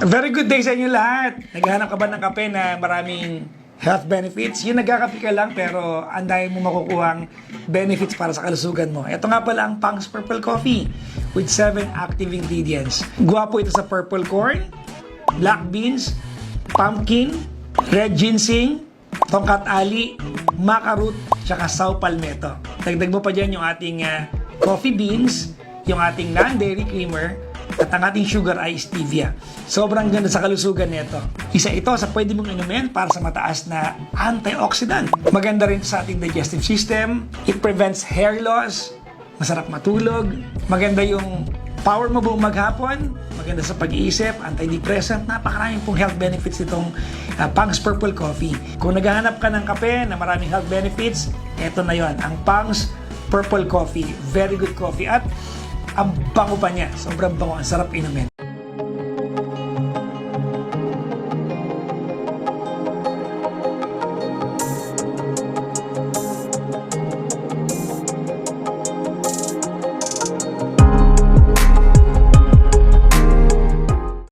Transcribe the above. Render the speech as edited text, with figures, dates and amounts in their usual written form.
Very good day sa inyo lahat. Naghahanap ka ba ng kape na maraming health benefits? Yung nagkakape ka lang pero ang dami mo makukuhang benefits para sa kalusugan mo. Ito nga pala ang Pang's Purple Coffee with 7 active ingredients. Guwapo ito sa purple corn, black beans, pumpkin, red ginseng, tongkat ali, maca root, tsaka saw palmetto. Dagdag mo pa dyan yung ating coffee beans, yung ating non-dairy creamer, at ang ating sugar ay stevia. Sobrang ganda sa kalusugan nito. Isa ito sa pwede mong inumin para sa mataas na antioxidant. Maganda rin sa ating digestive system. It prevents hair loss. Masarap matulog. Maganda yung power mo buong maghapon. Maganda sa pag-iisip, antidepressant. Napakaraming pong health benefits itong Pang's Purple Coffee. Kung naghahanap ka ng kape na maraming health benefits, eto na yon, ang Pang's Purple Coffee. Very good coffee. At ang bango pa niya. Sobrang bango. Ang sarap inumin.